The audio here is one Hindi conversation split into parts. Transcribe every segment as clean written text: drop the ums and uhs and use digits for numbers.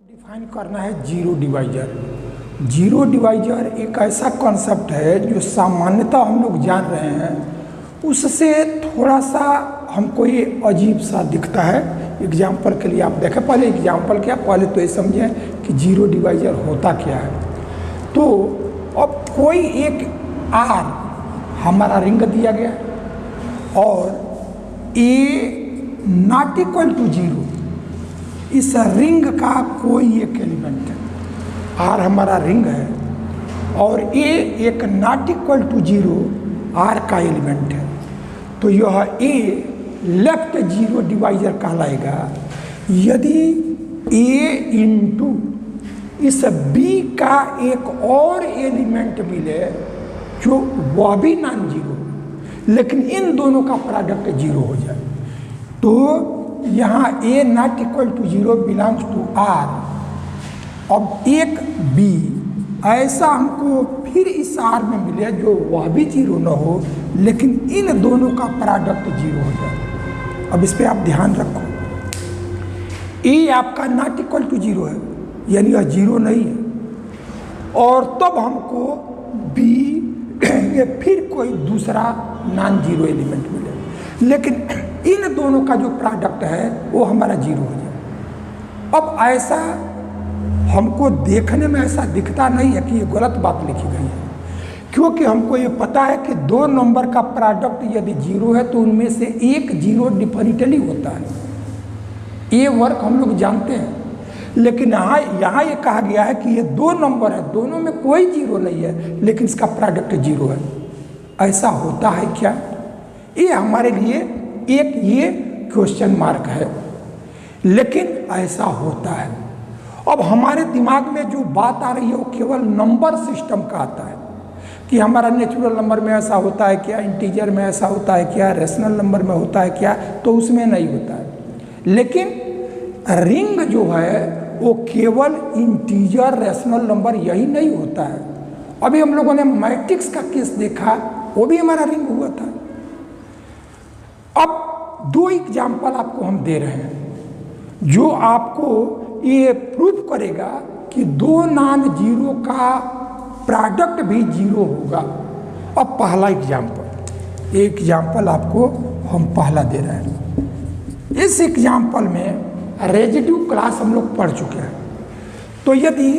डिफाइन करना है जीरो डिवाइजर। जीरो डिवाइजर एक ऐसा कॉन्सेप्ट है जो सामान्यतः हम लोग जान रहे हैं, उससे थोड़ा सा हमको ये अजीब सा दिखता है। एग्जाम्पल के लिए आप देखें, पहले एग्जाम्पल क्या, पहले तो ये समझें कि जीरो डिवाइजर होता क्या है। तो अब कोई एक आर हमारा रिंग दिया गया और ए नॉट इक्वल टू जीरो, इस रिंग का कोई एक एलिमेंट है। आर हमारा रिंग है और ए एक not equal to zero R का एलिमेंट है, तो यह ए लेफ्ट जीरो डिवाइजर कहलाएगा यदि ए इंटू इस बी का एक और एलिमेंट मिले जो वह भी नॉन जीरो, लेकिन इन दोनों का प्रोडक्ट जीरो हो जाए। तो यहाँ A not equal to zero belongs to R. अब एक बी ऐसा हमको फिर इस आर में मिले जो वह भी जीरो न हो, लेकिन इन दोनों का प्रोडक्ट जीरो हो जाए। अब इस पे आप ध्यान रखो, ए आपका नॉट इक्वल टू जीरो है, यानी यह जीरो नहीं है, और तब हमको बी ये फिर कोई दूसरा नॉन जीरो एलिमेंट मिले, लेकिन इन दोनों का जो प्रोडक्ट है वो हमारा जीरो हो जाए। अब ऐसा हमको देखने में ऐसा दिखता नहीं है कि ये गलत बात लिखी गई है, क्योंकि हमको ये पता है कि दो नंबर का प्रोडक्ट यदि जीरो है तो उनमें से एक जीरो डिफरेंटली होता है। ये वर्क हम लोग जानते हैं, लेकिन यहाँ ये कहा गया है कि ये दो नंबर है, दोनों में कोई जीरो नहीं है, लेकिन इसका प्रोडक्ट जीरो है। ऐसा होता है क्या? ये हमारे लिए एक ये क्वेश्चन मार्क है, लेकिन ऐसा होता है। अब हमारे दिमाग में जो बात आ रही है वो केवल नंबर सिस्टम का आता है कि हमारा नेचुरल नंबर में ऐसा होता है क्या, इंटीजर में ऐसा होता है क्या, रेशनल नंबर में होता है क्या, तो उसमें नहीं होता है। लेकिन रिंग जो है वो केवल इंटीजर रेशनल नंबर यही नहीं होता है। अभी हम लोगों ने मैट्रिक्स का केस देखा, वो भी हमारा रिंग हुआ था। अब दो एग्जाम्पल आपको हम दे रहे हैं जो आपको ये प्रूफ करेगा कि दो नॉन जीरो का प्रोडक्ट भी जीरो होगा। अब पहला एग्जाम्पल, एक एग्जाम्पल आपको हम पहला दे रहे हैं। इस एग्जाम्पल में रेजिड्यू क्लास हम लोग पढ़ चुके हैं। तो यदि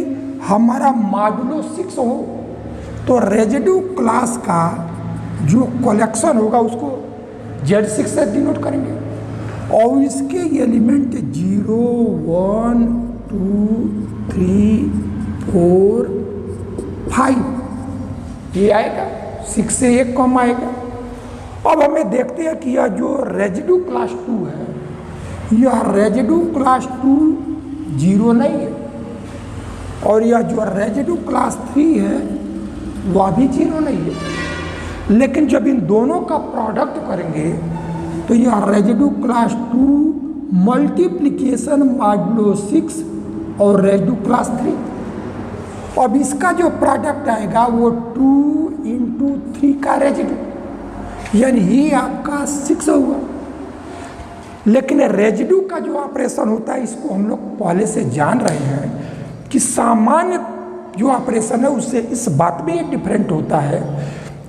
हमारा मॉडुलो 6 हो तो रेजिड्यू क्लास का जो कलेक्शन होगा उसको Z6 से डिनोट करेंगे, और इसके एलिमेंट 0 1 2 3 4 5 ये आएगा, 6 से एक कम आएगा। अब हमें देखते हैं कि यह जो रेजिड्यू क्लास 2 है, यह रेजिड्यू क्लास 2 जीरो नहीं है, और यह जो रेजिड्यू क्लास 3 है वह भी जीरो नहीं है। लेकिन जब इन दोनों का प्रोडक्ट करेंगे तो यह रेजिड्यू क्लास 2 मल्टीप्लिकेशन मॉडुलो 6 और रेजिड्यू क्लास 3। अब इसका जो प्रोडक्ट आएगा वो 2 इंटू 3 का रेजिड्यू, यानी ये आपका 6 हुआ। लेकिन रेजिड्यू का जो ऑपरेशन होता है इसको हम लोग पहले से जान रहे हैं कि सामान्य जो ऑपरेशन है उससे इस बात में ये डिफरेंट होता है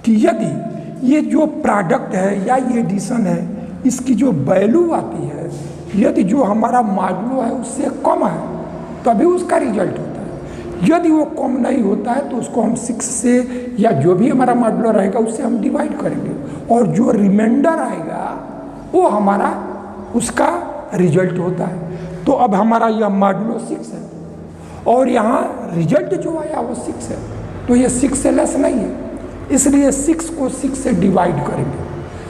कि यदि ये जो प्रोडक्ट है या ये एडिशन है, इसकी जो वैल्यू आती है, यदि जो हमारा मॉडुलो है उससे कम है तभी उसका रिजल्ट होता है। यदि वो कम नहीं होता है तो उसको हम 6 से या जो भी हमारा मॉडुलो रहेगा उससे हम डिवाइड करेंगे, और जो रिमाइंडर आएगा वो हमारा उसका रिजल्ट होता है। तो अब हमारा यह मॉडुलो 6 है और यहाँ रिजल्ट जो आया वो 6 है, तो ये 6 से लेस नहीं है, इसलिए 6 को 6 से डिवाइड करेंगे।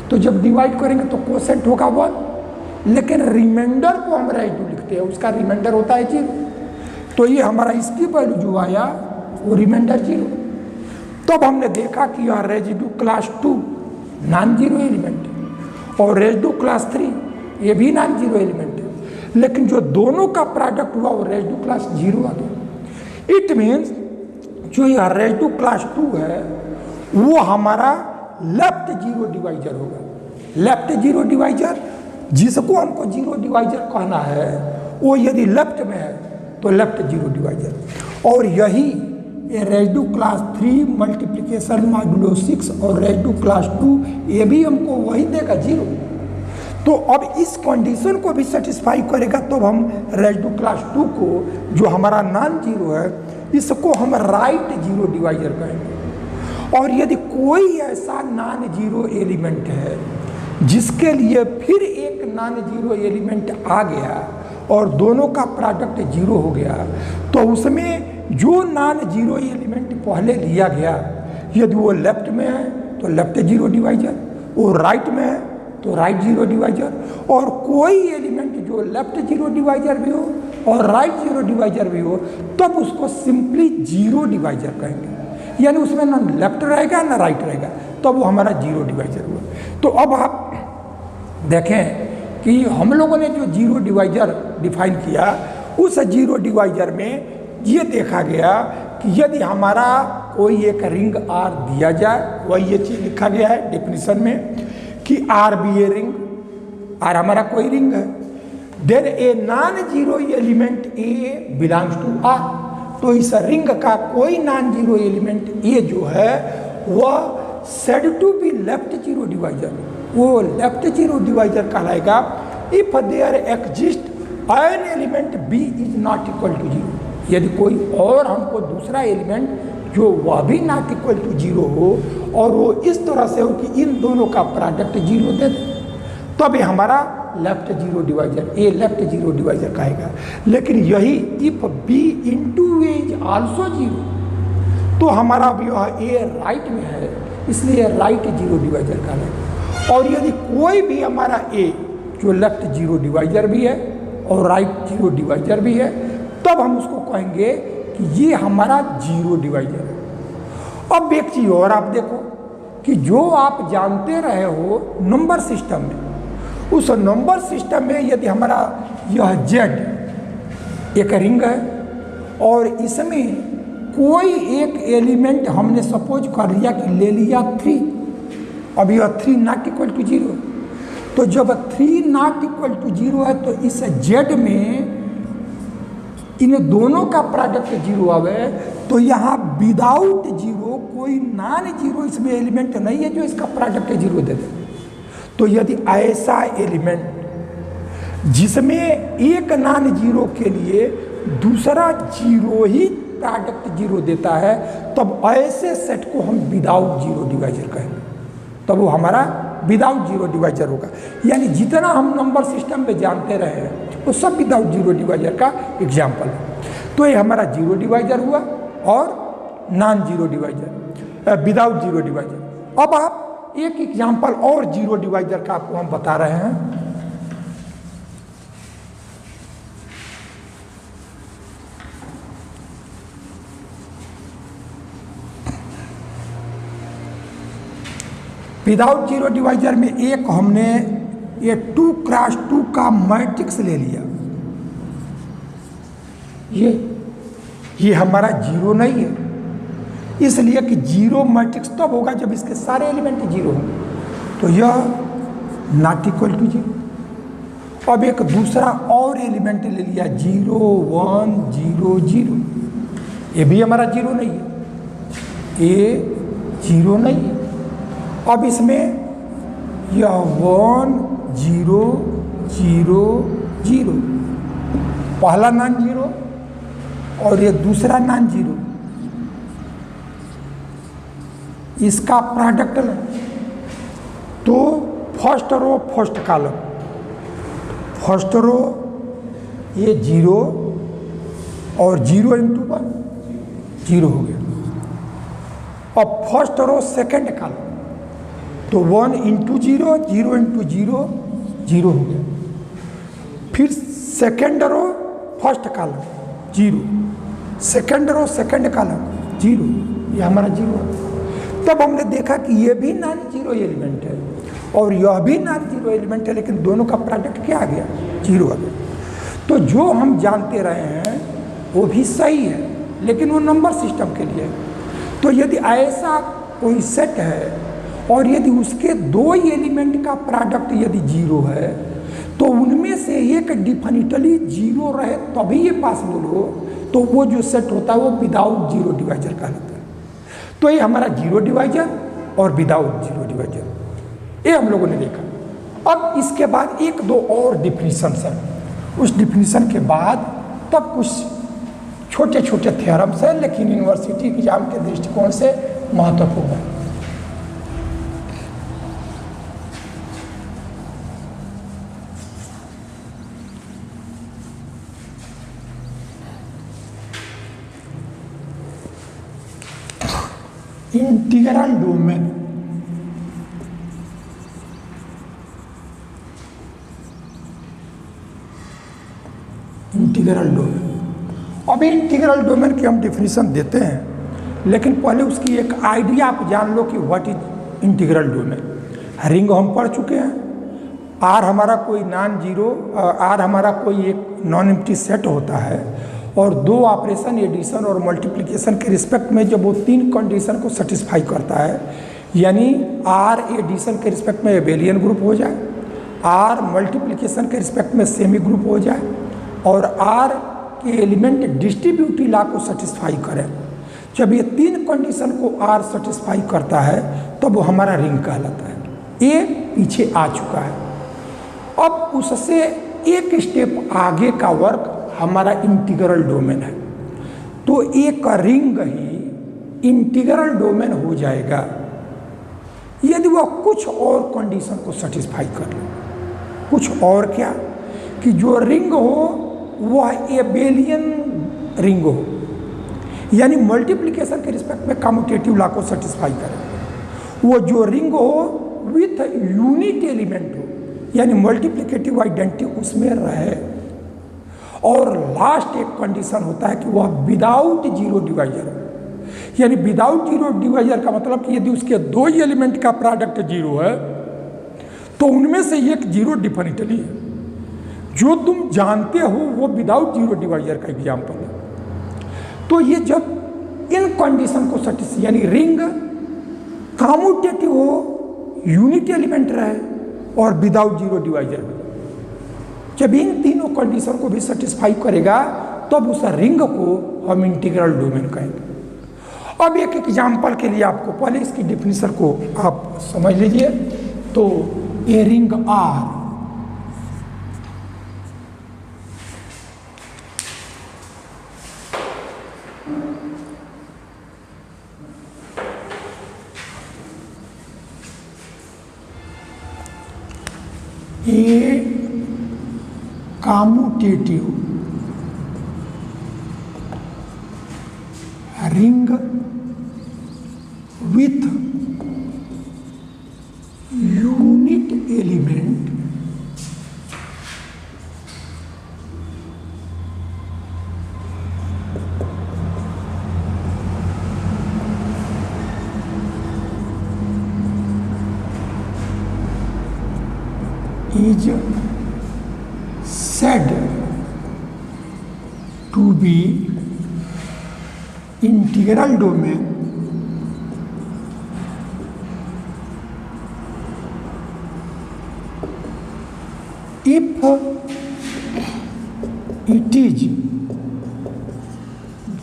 तो जब डिवाइड करेंगे तो कोसेंट होगा 1, लेकिन रिमाइंडर को हम रेजिड्यू लिखते हैं, उसका रिमाइंडर होता है 0। तो ये हमारा इसकी वैल्यू जो आया वो रिमाइंडर 0। तब हमने देखा कि यह residue class 2 non zero element है और रेजिड्यू क्लास 3 ये भी नॉन जीरो एलिमेंट है, लेकिन जो दोनों का प्रोडक्ट हुआ वो रेजिड्यू क्लास 0 आ गया। इट मीन्स जो यह रेजिड्यू क्लास 2 है वो हमारा लेफ्ट जीरो डिवाइजर होगा। लेफ्ट जीरो डिवाइजर जिसको हमको जीरो डिवाइजर कहना है वो यदि लेफ्ट में है तो लेफ्ट जीरो डिवाइजर। और यही रेसिड्यू क्लास 3 मल्टीप्लिकेशन मॉड्यूलो 6 और रेसिड्यू क्लास 2 ये भी हमको वही देगा 0। तो अब इस कंडीशन को भी सेटिस्फाई करेगा तो हम रेसिड्यू क्लास 2 को जो हमारा नॉन जीरो है इसको हम राइट जीरो डिवाइजर कहेंगे। और यदि कोई ऐसा नॉन जीरो एलिमेंट है जिसके लिए फिर एक नॉन जीरो एलिमेंट आ गया और दोनों का प्रोडक्ट जीरो हो गया, तो उसमें जो नॉन जीरो एलिमेंट पहले लिया गया यदि वो लेफ्ट में है तो लेफ्ट जीरो डिवाइजर, वो राइट में है तो राइट जीरो डिवाइजर, और कोई एलिमेंट जो लेफ्ट जीरो डिवाइजर भी हो और राइट जीरो डिवाइजर भी हो तब उसको सिंपली जीरो डिवाइजर कहेंगे। यानी उसमें ना लेफ्ट रहेगा ना राइट रहेगा, तो वो हमारा जीरो डिवाइजर हुआ। तो अब आप देखें कि हम लोगों ने जो जीरो डिवाइजर डिफाइन किया उस जीरो डिवाइजर में ये देखा गया कि यदि हमारा कोई एक रिंग आर दिया जाए, वही ये चीज़ लिखा गया है डेफिनेशन में कि R be a ring, R हमारा कोई रिंग है, then A non zero element A belongs to R, तो इस रिंग का कोई नॉन जीरो एलिमेंट ए जो है वह said to be left zero divisor, वो लेफ्ट जीरो डिवाइजर कहलाएगा if there exist an element B is not equal to zero. यदि कोई और हमको दूसरा एलिमेंट जो वह भी नॉट इक्वल टू जीरो हो और वो इस तरह से हो कि इन दोनों का प्रोडक्ट जीरो दे दे, तब ये हमारा left zero divisor, A left zero divisor कहेगा। लेकिन यही if B into A is also zero, तो हमारा भी यह ए राइट में है इसलिए राइट जीरो डिवाइजर कहलाएगा। और यदि कोई भी हमारा ए जो लेफ्ट जीरो डिवाइजर भी है और राइट जीरो डिवाइजर भी है तब हम उसको कहेंगे कि ये हमारा जीरो डिवाइजर है। अब एक चीज़ और आप देखो कि जो आप जानते रहे हो नंबर सिस्टम में, उस नंबर सिस्टम में यदि हमारा यह जेड एक रिंग है और इसमें कोई एक एलिमेंट हमने सपोज कर लिया कि ले लिया 3, अब यह 3 नॉट इक्वल टू जीरो, तो जब 3 नॉट इक्वल टू जीरो है तो इस जेड में इन दोनों का प्रोडक्ट जीरो आवे, तो यहाँ विदाउट जीरो कोई नॉन जीरो इसमें एलिमेंट नहीं है जो इसका प्रोडक्ट जीरो दे दे। तो यदि ऐसा एलिमेंट जिसमें एक नॉन जीरो के लिए दूसरा जीरो ही प्रोडक्ट जीरो देता है तब ऐसे सेट को हम विदाउट जीरो डिवाइजर कहेंगे, तब वो हमारा विदाउट जीरो डिवाइजर होगा। यानी जितना हम नंबर सिस्टम में जानते रहे हैं वो सब विदाउट जीरो डिवाइजर का एग्जाम्पल है। तो ये हमारा जीरो डिवाइजर हुआ और non zero divisor, without zero divisor. अब आप एक एग्जाम्पल और जीरो डिवाइजर का आपको हम बता रहे हैं। विदाउट जीरो डिवाइजर में एक हमने ये 2x2 का मैट्रिक्स ले लिया, ये हमारा जीरो नहीं है, इसलिए कि जीरो मैट्रिक्स तब होगा जब इसके सारे एलिमेंट जीरो होंगे, तो यह नॉट इक्वल टू जीरो। अब एक दूसरा और एलिमेंट ले लिया 0 1 0 0, ये भी हमारा जीरो नहीं है, ये जीरो नहीं है। अब इसमें यह 1 0 0 0 पहला नॉन जीरो और ये दूसरा नॉन जीरो, इसका प्रोडक्ट लें तो first row first column, first row ये 0 और 0 इंटू 1 0 हो गया। अब फर्स्ट रो सेकेंड कॉलम तो 1 इंटू 0 0 इंटू 0 0 हो गया। फिर second row first column 0, second row second column 0, ये हमारा 0 है। तब हमने देखा कि ये भी नॉन जीरो एलिमेंट है और यह भी नॉन जीरो एलिमेंट है, लेकिन दोनों का प्रोडक्ट क्या आ गया? 0 आ गया। तो जो हम जानते रहे हैं वो भी सही है, लेकिन वो नंबर सिस्टम के लिए। तो यदि ऐसा कोई सेट है और यदि उसके 2 एलिमेंट का प्रोडक्ट यदि 0 है तो उनमें से एक डिफिनिटली जीरो रहे तभी ये पॉसिबल हो, तो वो जो सेट होता है वो विदाउट जीरो डिवाइजर कहलाता है। तो ये हमारा जीरो डिवाइजर और विदाउट जीरो डिवाइजर ये हम लोगों ने देखा। अब इसके बाद एक दो और डिफिनीशन है, उस डिफिनीशन के बाद तब कुछ छोटे छोटे थ्योरम्स हैं, लेकिन यूनिवर्सिटी एग्जाम के दृष्टिकोण से महत्वपूर्ण है। Integral domain, integral domain. अभी इंटीग्रल डोमेन की हम डिफिनीशन देते हैं, लेकिन पहले उसकी एक आइडिया आप जान लो कि what is integral domain. Ring हम पढ़ चुके हैं, आर हमारा कोई नॉन जीरो, आर हमारा कोई एक नॉन एम्प्टी सेट होता है, और दो ऑपरेशन एडिशन और मल्टीप्लिकेशन के रिस्पेक्ट में जब वो तीन कंडीशन को सेटिस्फाई करता है, यानी आर एडिशन के रिस्पेक्ट में एबेलियन ग्रुप हो जाए, आर मल्टीप्लिकेशन के रिस्पेक्ट में सेमी ग्रुप हो जाए, और आर के एलिमेंट डिस्ट्रीब्यूटिव लॉ को सेटिस्फाई करें। जब ये तीन कंडीशन को आर सेटिस्फाई करता है तब वो हमारा रिंग कहलाता है। ये पीछे आ चुका है। अब उससे एक स्टेप आगे का वर्क हमारा इंटीग्रल डोमेन है। तो एक रिंग ही इंटीग्रल डोमेन हो जाएगा यदि वह कुछ और कंडीशन को सेटिस्फाई कर ले। कुछ और क्या? कि जो रिंग हो वह एबेलियन रिंग हो, यानी मल्टीप्लिकेशन के रिस्पेक्ट में कम्यूटेटिव लॉ को सेटिस्फाई करे। वो जो रिंग हो विथ यूनिट एलिमेंट हो, यानी मल्टीप्लिकेटिव आइडेंटिटी उसमें रहे। और लास्ट एक कंडीशन होता है कि वह विदाउट जीरो डिवाइजर हो, यानी विदाउट जीरो डिवाइजर का मतलब कि यदि उसके दो ही एलिमेंट का प्रोडक्ट जीरो है तो उनमें से एक जीरो डिफिनिटली है। जो तुम जानते हो वो विदाउट जीरो डिवाइजर का एग्जाम्पल है। तो ये जब इन कंडीशन को सेटिस्फाई, यानी रिंग कम्यूटेटिव हो, यूनिट एलिमेंट रहे और विदाउट जीरो डिवाइजर हो, जब इन तीनों कंडीशन को भी सेटिस्फाई करेगा तब उस रिंग को हम इंटीग्रल डोमेन कहेंगे। अब एक एग्जाम्पल के लिए आपको पहले इसकी डिफिनीशन को आप समझ लीजिए। तो a ring R a commutative ring with unit element is said to be integral domain if it is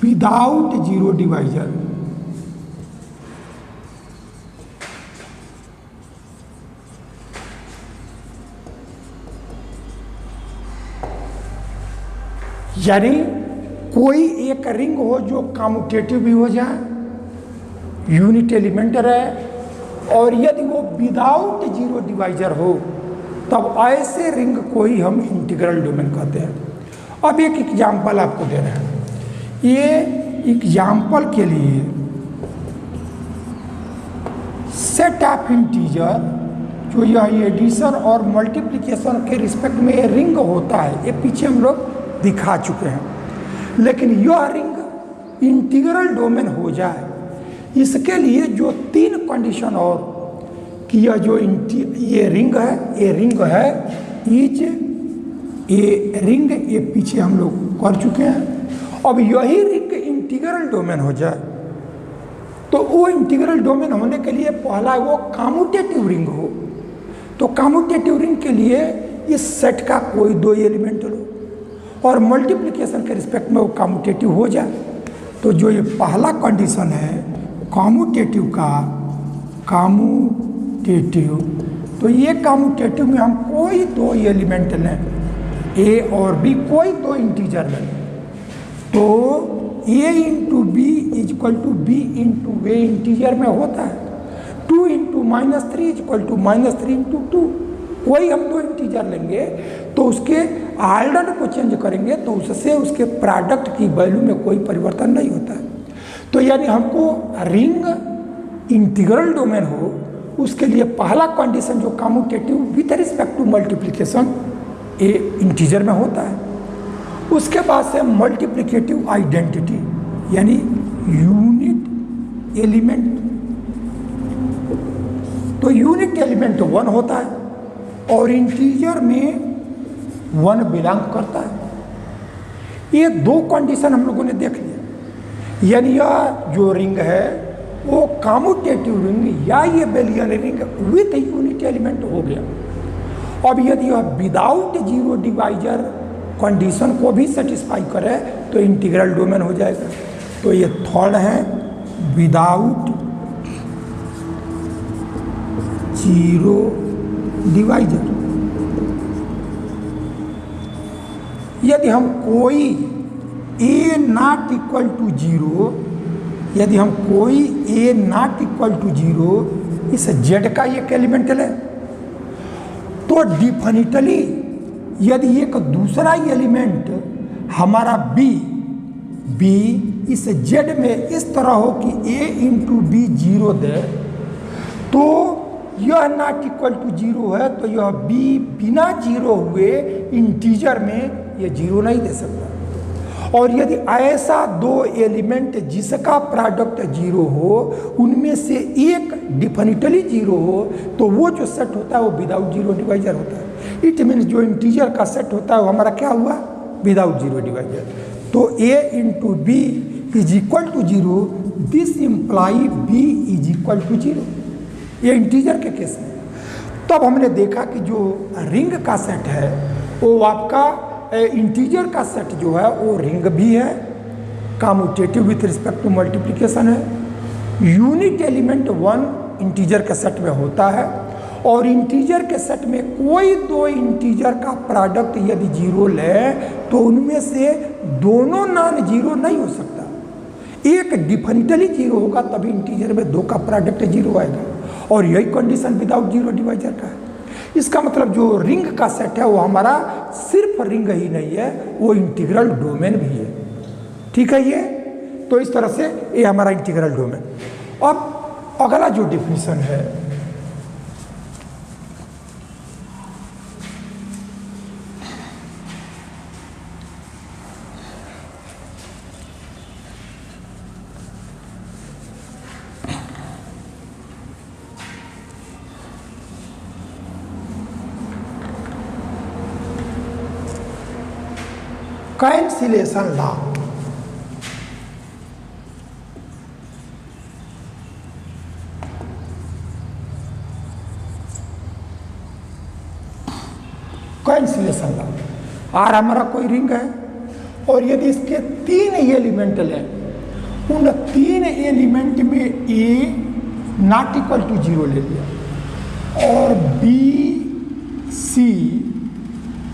without zero divisor, यानी कोई एक रिंग हो जो कम्यूटेटिव भी हो जाए, यूनिट एलिमेंट रहे, और यदि वो विदाउट जीरो डिवाइजर हो तब ऐसे रिंग को ही हम इंटीग्रल डोमेन कहते हैं। अब एक एग्जाम्पल आपको दे रहे हैं। ये एग्जाम्पल के लिए सेट ऑफ इंटीजर जो यह एडिशन और मल्टीप्लिकेशन के रिस्पेक्ट में ये रिंग होता है, ये पीछे हम लोग दिखा चुके हैं। लेकिन यह रिंग इंटीग्रल डोमेन हो जाए, इसके लिए जो तीन कंडीशन और कि यह जो ये रिंग है इज ए रिंग, ये पीछे हम लोग कर चुके हैं। अब यही रिंग इंटीग्रल डोमेन हो जाए तो वो इंटीग्रल डोमेन होने के लिए पहला वो कम्यूटेटिव रिंग हो। तो कम्यूटेटिव रिंग के लिए इस सेट का कोई दो एलिमेंट लो और मल्टीप्लिकेशन के रिस्पेक्ट में वो कम्यूटेटिव हो जाए, तो जो ये पहला कंडीशन है कम्यूटेटिव का, कम्यूटेटिव, तो ये कम्यूटेटिव में हम कोई दो एलिमेंट लें, ए और बी, कोई दो इंटीजर लें, तो A into B is equal to B into A integer में होता है, 2 इंटू -3 इजक्वल टू -3 इंटू 2, कोई हम दो इंटीजर लेंगे तो उसके ऑर्डर को चेंज करेंगे तो उससे उसके प्रोडक्ट की वैल्यू में कोई परिवर्तन नहीं होता है। तो यानी हमको रिंग इंटीग्रल डोमेन हो, उसके लिए पहला कंडीशन जो commutative with respect to multiplication a integer में होता है, उसके बाद से मल्टीप्लिकेटिव आइडेंटिटी यानी यूनिट एलिमेंट, तो यूनिट एलिमेंट 1 होता है और इंटीजर में 1 बिलोंग करता है। ये दो कंडीशन हम लोगों ने देख लिया, यानी यह जो रिंग है वो कम्यूटेटिव रिंग या ये बेलियन रिंग विथ यूनिट एलिमेंट हो गया। अब यदि यह विदाउट जीरो डिवाइजर कंडीशन को भी सेटिस्फाई करे तो इंटीग्रल डोमेन हो जाएगा। तो ये थर्ड है विदाउट जीरो डिवाइजर। यदि हम कोई ए नॉट इक्वल टू जीरो, यदि हम कोई ए नॉट इक्वल टू जीरो इस जेड का एक एलिमेंट लें तो डिफिनिटली यदि एक दूसरा एलिमेंट हमारा बी इस जेड में इस तरह हो कि ए इंटू बी जीरो दे, तो यह नॉट इक्वल टू जीरो है, तो यह बी बिना जीरो हुए इंटीजर में यह जीरो नहीं दे सकता। और यदि ऐसा दो एलिमेंट जिसका प्रोडक्ट जीरो हो, उनमें से एक डिफिनिटली जीरो हो, तो वो जो सेट होता है वो विदाउट जीरो डिवाइजर होता है। इट मीन्स जो इंटीजर का सेट होता है वो हमारा क्या हुआ, विदाउट जीरो डिवाइजर। तो A into B is equal to zero, this imply B is equal to zero, ये इंटीजर के केस में। तब हमने देखा कि जो रिंग का सेट है वो आपका इंटीजर का सेट जो है वो रिंग भी है, commutative with respect to multiplication है, यूनिट एलिमेंट 1 इंटीजर के सेट में होता है, और इंटीजर के सेट में कोई दो इंटीजर का प्रोडक्ट यदि जीरो ले तो उनमें से दोनों नॉन जीरो नहीं हो सकता, एक डिफिनिटली जीरो होगा तभी इंटीजर में दो का प्रोडक्ट जीरो आएगा, और यही कंडीशन विदाउट जीरो डिवाइजर का है। इसका मतलब जो रिंग का सेट है वो हमारा सिर्फ रिंग ही नहीं है, वो इंटीग्रल डोमेन भी है। ठीक है ये, तो इस तरह से ये हमारा इंटीग्रल डोमेन। अब अगला जो डिफिनीशन है cancellation law. Cancellation law, R हमारा कोई रिंग है और यदि इसके 3 एलिमेंट लें, उन 3 एलिमेंट में ए नॉट इक्वल टू जीरो ले लिया और बी सी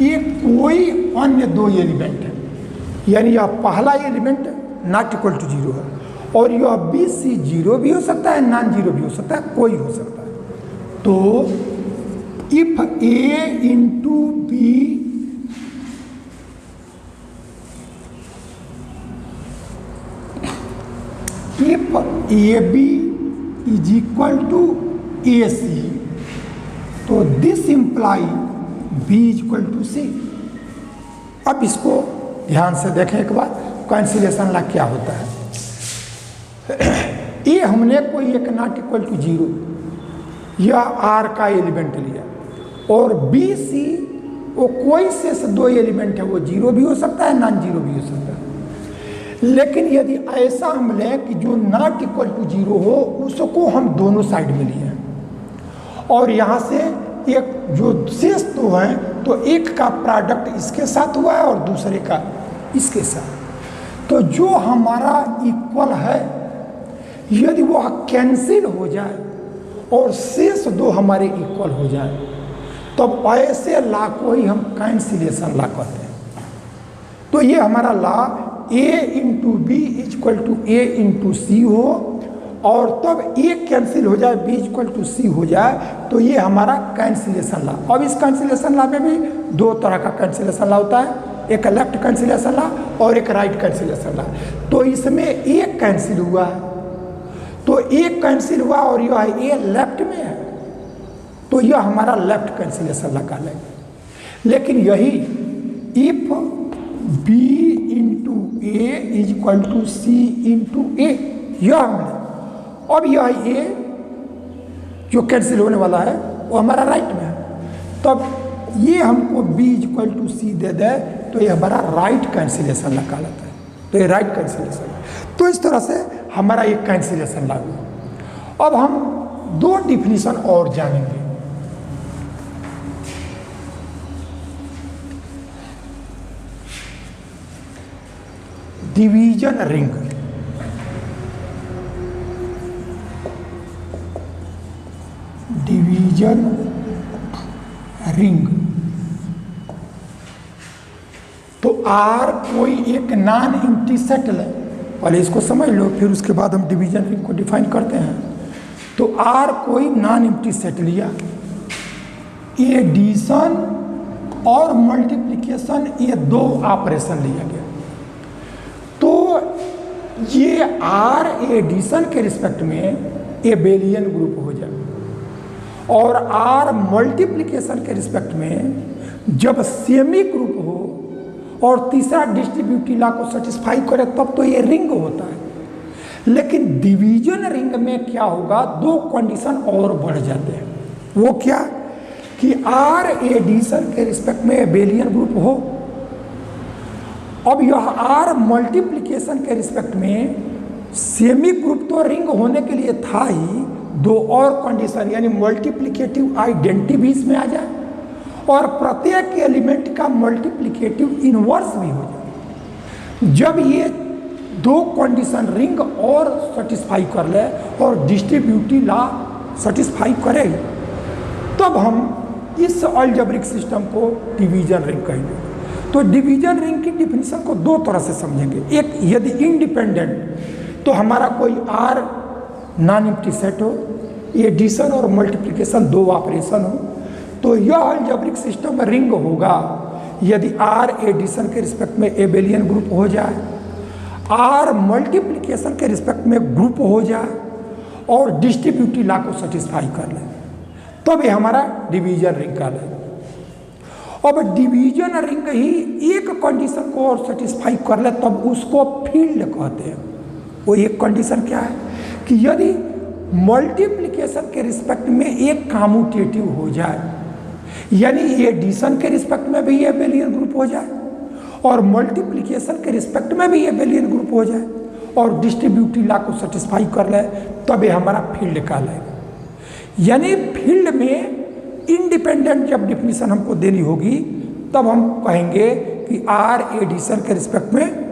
ये कोई अन्य दो एलिमेंट है, यानी यह पहला element not equal to zero है और यह बी सी जीरो भी हो सकता है, नॉन जीरो भी हो सकता है, कोई हो सकता है। तो if A into B if A B is equal to A C, तो this imply B is equal to C. अब इसको ध्यान से देखें एक बार, कैंसिलेशन लॉ क्या होता है। ये हमने कोई एक नॉट इक्वल टू जीरो या आर का एलिमेंट लिया और बी सी वो कोई से दो एलिमेंट है, वो जीरो भी हो सकता है, नॉन जीरो भी हो सकता है। लेकिन यदि ऐसा हम लें कि जो नॉट इक्वल टू जीरो हो उसको हम दोनों साइड में लिए और यहाँ से एक जो शेष दो हैं तो एक का प्रोडक्ट इसके साथ हुआ है और दूसरे का इसके साथ। तो जो हमारा इक्वल है यदि वह कैंसिल हो जाए और शेष दो हमारे इक्वल हो जाए तब ऐसे लॉ को ही हम कैंसिलेशन लॉ कहते हैं। तो ये हमारा law a into B equal to A into C हो और तब a कैंसिल हो जाए b इक्वल टू सी हो जाए तो ये हमारा कैंसिलेशन लॉ। अब इस कैंसिलेशन लॉ में भी दो तरह का कैंसिलेशन लॉ होता है, एक लेफ्ट कैंसिलेशन लॉ और एक राइट कैंसिलेशन लॉ। तो इसमें एक कैंसिल हुआ है तो एक कैंसिल हुआ और यह ए लेफ्ट में है तो यह हमारा लेफ्ट कैंसिलेशन लगा लेंगे। लेकिन यही if B into A is equal to C into A, यह हमने अब यह ए जो कैंसिल होने वाला है वो हमारा राइट में है, तब ये हमको बी इज इक्वल टू सी दे दे तो ये हमारा राइट कैंसिलेशन लगा लेता है, तो ये राइट कैंसिलेशन। तो इस तरह से हमारा एक कैंसिलेशन लागू। अब हम दो डिफिनीशन और जानेंगे। Division ring, division ring. तो आर कोई एक नॉन एम्प्टी सेट है, पहले इसको समझ लो फिर उसके बाद हम डिवीजन रिंग को डिफाइन करते हैं। तो आर कोई नॉन एम्प्टी सेट लिया, एडिशन और मल्टीप्लिकेशन ये दो ऑपरेशन लिया गया, तो ये आर एडिशन के रिस्पेक्ट में एबेलियन ग्रुप हो जाए और आर मल्टीप्लिकेशन के रिस्पेक्ट में जब सेमी ग्रुप हो और तीसरा डिस्ट्रीब्यूटिव लॉ को सेटिस्फाई करे तब तो ये रिंग होता है। लेकिन डिवीजन रिंग में क्या होगा, दो कंडीशन और बढ़ जाते हैं। वो क्या कि आर एडिशन के रिस्पेक्ट में एबेलियन ग्रुप हो, अब यह आर मल्टीप्लिकेशन के रिस्पेक्ट में सेमी ग्रुप तो रिंग होने के लिए था ही, दो और कंडीशन यानी मल्टीप्लिकेटिव आइडेंटिटी भी इसमें आ जाए और प्रत्येक एलिमेंट का मल्टीप्लिकेटिव इनवर्स भी हो जाए। जब ये दो कंडीशन रिंग और सेटिस्फाई कर ले और डिस्ट्रीब्यूटिव लॉ सेटिस्फाई करे तब हम इस अलजेब्रिक सिस्टम को डिवीजन रिंग कहेंगे। तो डिवीजन रिंग की डिफिनीशन को दो तरह से समझेंगे। एक, यदि इंडिपेंडेंट तो हमारा कोई आर नॉन एम्प्टी सेट हो, एडिशन और मल्टीप्लिकेशन दो ऑपरेशन हो, तो यह अलजेब्रिक सिस्टम रिंग होगा यदि आर एडिशन के रिस्पेक्ट में एबेलियन ग्रुप हो जाए, आर मल्टीप्लिकेशन के रिस्पेक्ट में ग्रुप हो जाए और डिस्ट्रीब्यूटिव लॉ को सेटिस्फाई कर ले, तब ये हमारा डिवीजन रिंग का है। अब डिवीजन रिंग ही एक कंडीशन को और सेटिस्फाई कर ले तब उसको फील्ड कहते हैं। वो एक कंडीशन क्या है कि यदि मल्टीप्लिकेशन के रिस्पेक्ट में एक कम्यूटेटिव हो जाए, यानी एडिशन के रिस्पेक्ट में भी एबेलियन ग्रुप हो जाए और मल्टीप्लिकेशन के रिस्पेक्ट में भी एबेलियन ग्रुप हो जाए और डिस्ट्रीब्यूटिव लॉ को सेटिस्फाई कर ले, तब ये हमारा फील्ड कहलाएगा। यानी फील्ड में इंडिपेंडेंट जब डिफिनीशन हमको देनी होगी तब हम कहेंगे कि आर एडिशन के रिस्पेक्ट में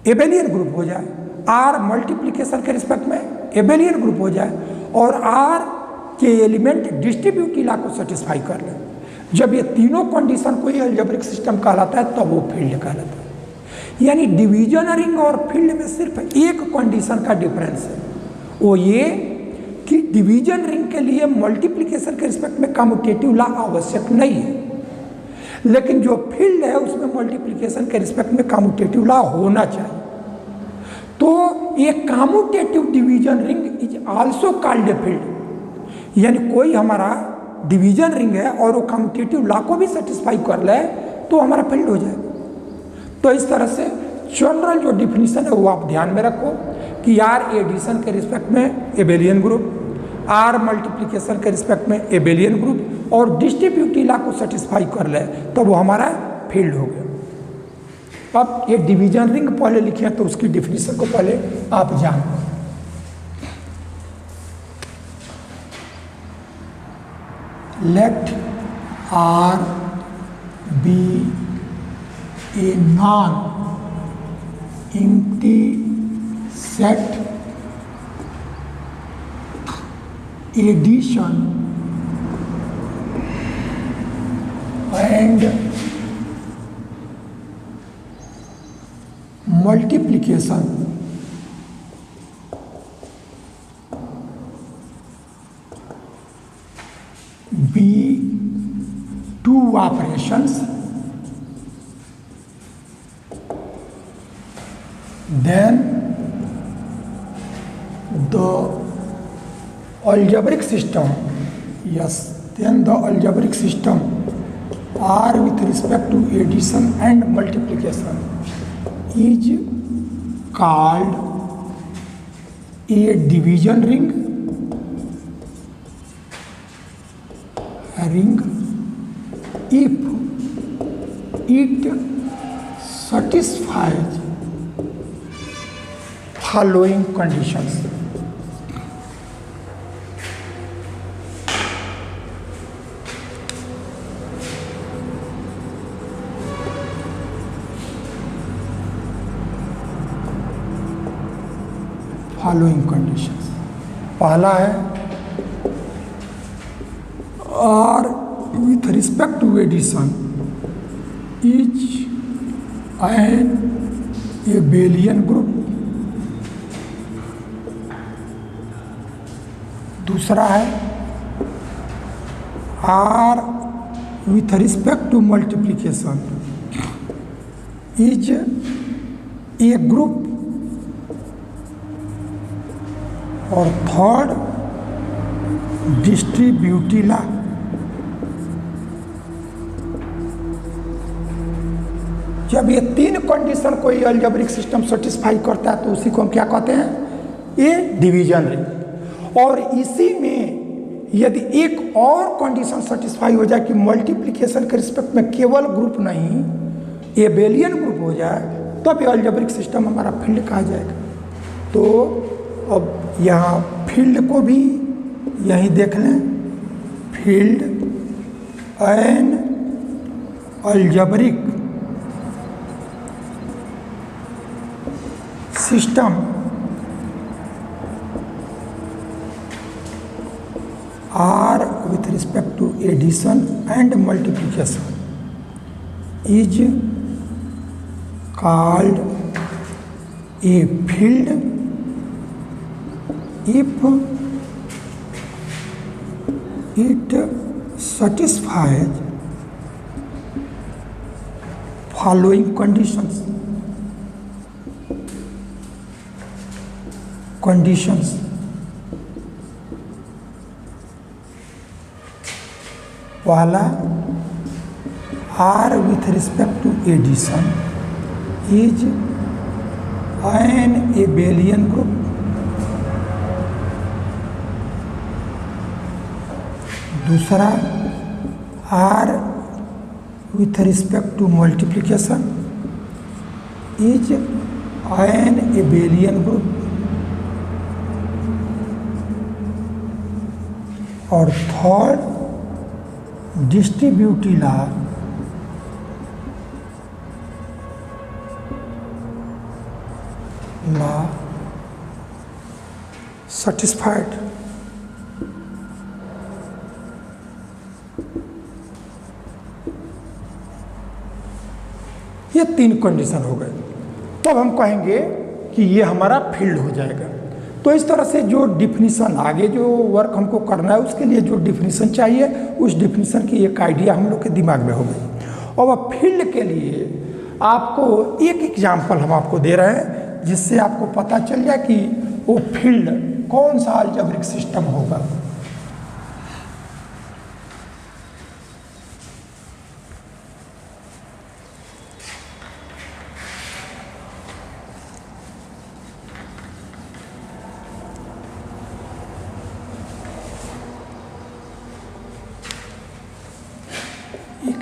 एबेलियन ग्रुप हो जाए, आर मल्टीप्लिकेशन के रिस्पेक्ट में एबेलियन ग्रुप हो जाए और आर के एलिमेंट डिस्ट्रीब्यूटिव लॉ को सेटिस्फाई कर ले। जब ये तीनों कंडीशन को ये अलजेब्रिक सिस्टम कहलाता है तब वो फील्ड कहलाता है। यानी डिवीजन रिंग और फील्ड में सिर्फ एक कंडीशन का डिफरेंस है, वो ये कि डिवीजन रिंग के लिए मल्टीप्लिकेशन के रिस्पेक्ट में कम्यूटेटिव लॉ आवश्यक नहीं है, लेकिन जो फील्ड है उसमें मल्टीप्लिकेशन के रिस्पेक्ट में कम्यूटेटिव लॉ होना चाहिए। तो ये commutative division ring is also called a field. यानी कोई हमारा डिवीजन रिंग है और वो कम्यूटेटिव लॉ को भी सेटिस्फाई कर ले तो हमारा फील्ड हो जाएगा। तो इस तरह से जनरल जो डिफिनीशन है वो आप ध्यान में रखो कि आर एडिशन के रिस्पेक्ट में एबेलियन ग्रुप, आर मल्टीप्लिकेशन के रिस्पेक्ट में एबेलियन ग्रुप और डिस्ट्रीब्यूटिव लॉ को सेटिस्फाई कर ले तो वो हमारा फील्ड हो गया। अब ये डिवीजन रिंग पहले लिखे हैं तो उसकी डिफिनीशन को पहले आप जान। Let R be a non-empty set addition and multiplication be two operations, then the algebraic system, then the algebraic system R with respect to addition and multiplication is called a division ring if it satisfies following conditions. Following conditions, पहला है R with respect to addition is an abelian group, दूसरा है R with respect to multiplication is a group, और थर्ड डिस्ट्रीब्यूटिव लॉ, जब ये तीन कंडीशन कोई अलजेब्रिक सिस्टम सेटिस्फाई करता है तो उसी को हम क्या कहते हैं, ये डिवीजन रिंग। और इसी में यदि एक और कंडीशन सेटिस्फाई हो जाए कि मल्टीप्लिकेशन के रिस्पेक्ट में केवल ग्रुप नहीं एबेलियन ग्रुप हो जाए तब ये अलजेब्रिक सिस्टम हमारा फील्ड कहा जाएगा। तो अब यहाँ फील्ड को भी यहीं देख लें, field N algebraic system R with respect to addition and multiplication is called a field if it satisfies following conditions. पहला R with respect to addition is an abelian group, दूसरा R with respect to multiplication is an abelian group, और थर्ड डिस्ट्रीब्यूटिव लॉ satisfied। ये तीन कंडीशन हो गए, तब हम कहेंगे कि ये हमारा फील्ड हो जाएगा। तो इस तरह से जो डिफिनीशन आगे जो वर्क हमको करना है उसके लिए जो डिफिनीशन चाहिए उस डिफिनीशन की एक आइडिया हम लोग के दिमाग में हो गई। और वह फील्ड के लिए आपको एक एग्जाम्पल हम आपको दे रहे हैं जिससे आपको पता चल जाए कि वो फील्ड कौन सा अलजेब्रिक सिस्टम होगा।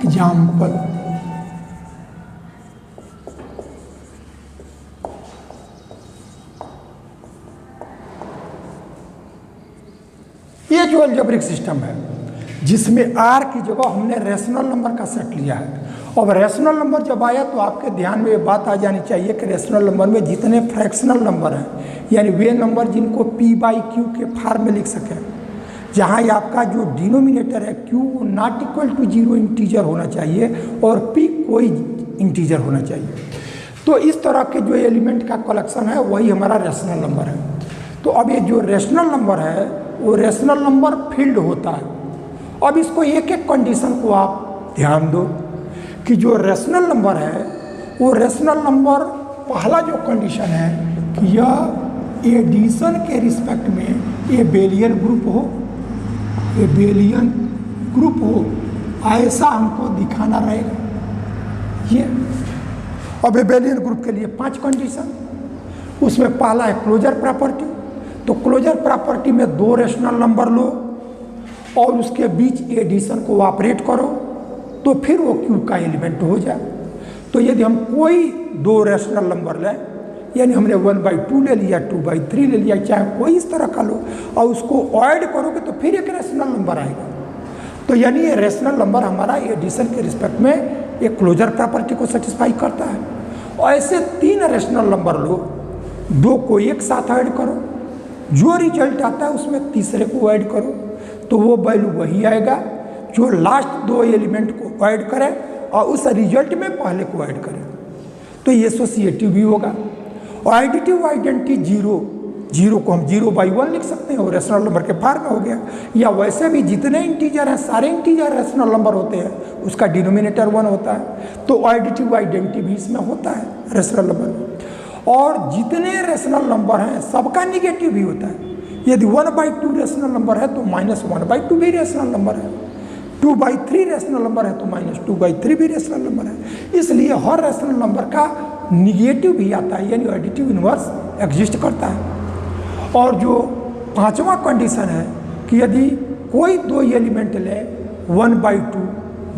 एग्जाम्पल, ये जो अलजेब्रिक सिस्टम है जिसमें आर की जगह हमने रेशनल नंबर का सेट लिया है। अब रेशनल नंबर जब आया तो आपके ध्यान में ये बात आ जानी चाहिए कि रेशनल नंबर में जितने फ्रैक्शनल नंबर हैं, यानी वे नंबर जिनको p/q के फॉर्म में लिख सकें, जहाँ ये आपका जो डिनोमिनेटर है q not equal to 0 integer होना चाहिए और p कोई इंटीजर होना चाहिए। तो इस तरह के जो एलिमेंट का कलेक्शन है वही हमारा रेशनल नंबर है। तो अब ये जो रेशनल नंबर है वो रेशनल नंबर फील्ड होता है। अब इसको एक एक कंडीशन को आप ध्यान दो कि जो रेशनल नंबर है वो रेशनल नंबर पहला जो कंडीशन है कि यह एडिशन के रिस्पेक्ट में एबेलियन ग्रुप हो, एबेलियन ग्रुप हो, ऐसा हमको दिखाना रहेगा। ये अब एबेलियन ग्रुप के लिए 5 कंडीशन, उसमें पहला है क्लोजर प्रॉपर्टी। तो क्लोजर प्रॉपर्टी में 2 रेशनल नंबर लो और उसके बीच एडिशन को ऑपरेट करो तो फिर वो क्यू का एलिमेंट हो जाए। तो यदि हम कोई 2 रेशनल नंबर लें, यानी हमने 1/2 ले लिया, 2/3 ले लिया, चाहे कोई इस तरह का लो और उसको ऐड करोगे तो फिर एक रेशनल नंबर आएगा। तो यानी ये रेशनल नंबर हमारा एडिशन के रिस्पेक्ट में एक क्लोजर प्रॉपर्टी को सेटिस्फाई करता है। और ऐसे 3 रेशनल नंबर लो, 2 को एक साथ ऐड करो, जो रिजल्ट आता है उसमें तीसरे को ऐड करो तो वो वैल्यू वही आएगा जो लास्ट 2 एलिमेंट को ऐड करे और उस रिजल्ट में पहले को ऐड करे। तो ये एसोसिएटिव भी होगा। और एडिटिव आइडेंटिटी 0 को हम 0/1 लिख सकते हैं और रेशनल नंबर के फॉर्म में हो गया। या वैसे भी जितने इंटीजर हैं सारे इंटीजर रेशनल नंबर होते हैं, उसका डिनोमिनेटर 1 होता है। तो एडिटिव आइडेंटिटी भी इसमें होता है रेशनल नंबर में। और जितने रेशनल नंबर हैं सबका निगेटिव भी होता है। यदि 1/2 रेशनल नंबर है तो -1/2 भी रेशनल नंबर है, 2/3 रेशनल नंबर है तो -2/3 भी रेशनल नंबर है। इसलिए हर रेशनल नंबर का निगेटिव भी आता है, यानी एडिटिव इन्वर्स एग्जिस्ट करता है। और जो 5वां कंडीशन है कि यदि कोई 2 एलिमेंट ले 1/2,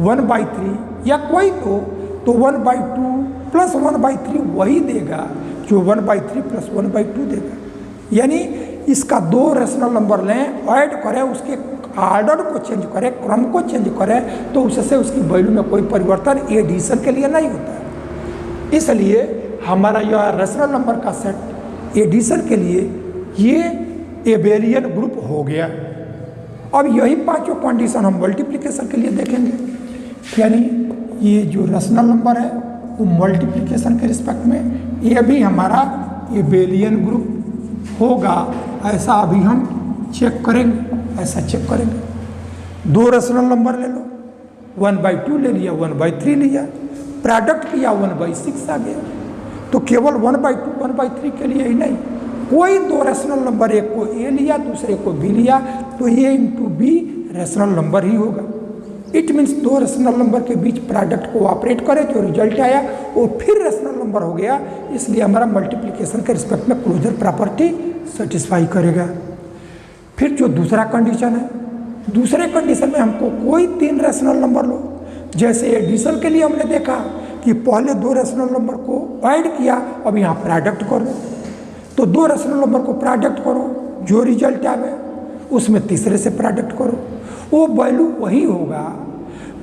1/3 या कोई दो, तो 1/2 + 1/3 वही देगा जो 1/3 + 1/2 देगा। यानी इसका 2 रेशनल नंबर लें, ऐड करें, उसके आर्डर को चेंज करें, क्रम को चेंज करें तो उससे उसकी वैल्यू में कोई परिवर्तन एडिशन के लिए नहीं होता है। इसलिए हमारा यह रेशनल नंबर का सेट एडिशन के लिए ये एबेलियन ग्रुप हो गया। अब यही 5 कंडीशन हम मल्टीप्लिकेशन के लिए देखेंगे। यानी ये जो रेशनल नंबर है वो मल्टीप्लिकेशन के रिस्पेक्ट में ये भी हमारा एबेलियन ग्रुप होगा, ऐसा अभी हम चेक करेंगे, ऐसा चेक करेंगे। 2 रेशनल नंबर ले लो, 1/2 ले लिया, 1/3 लिया, प्रोडक्ट किया 1/6 आ गया। तो केवल 1/2, 1/3 के लिए ही नहीं, कोई 2 रेशनल नंबर, एक को ए लिया दूसरे को बी लिया तो ए × बी रेशनल नंबर ही होगा। इट मीन्स 2 रेशनल नंबर के बीच प्रोडक्ट को ऑपरेट करे, जो रिजल्ट आया वो फिर रेशनल नंबर हो गया। इसलिए हमारा मल्टीप्लिकेशन के रिस्पेक्ट में क्लोजर प्रॉपर्टी सेटिस्फाई करेगा। फिर जो दूसरा कंडीशन है, दूसरे कंडीशन में हमको कोई 3 रेशनल नंबर लो। जैसे एडिशन के लिए हमने देखा कि पहले 2 रेशनल नंबर को ऐड किया, अब यहाँ प्रोडक्ट करो, तो 2 रेशनल नंबर को प्रोडक्ट करो, जो रिजल्ट आवे उसमें तीसरे से प्रोडक्ट करो, वो वैल्यू वही होगा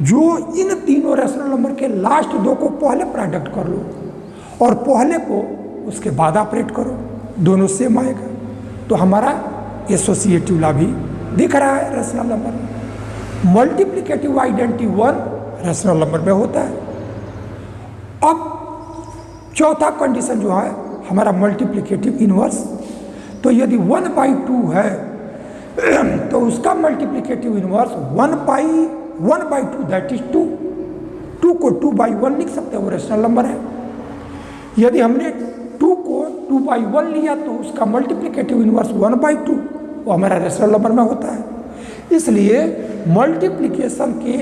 जो इन तीनों रेशनल नंबर के लास्ट 2 को पहले प्रोडक्ट कर लो और पहले को उसके बाद ऑपरेट करो, दोनों सेम आएगा। तो हमारा एसोसिएटिव लॉ भी दिख रहा है रेशनल नंबर में। मल्टीप्लिकेटिव आइडेंटिटी 1 रेशनल नंबर में होता है। अब चौथा कंडीशन जो है हमारा मल्टीप्लिकेटिव इनवर्स। तो यदि 1/2 है तो उसका मल्टीप्लिकेटिव इनवर्स 1/2 दैट इज 2। 2 को 2/1 लिख सकते हैं, वो रेशनल नंबर है। यदि हमने 2 को 2/1 लिया तो उसका मल्टीप्लिकेटिव इनवर्स 1/2, वो हमारा रेशनल नंबर में होता है। इसलिए मल्टीप्लिकेशन के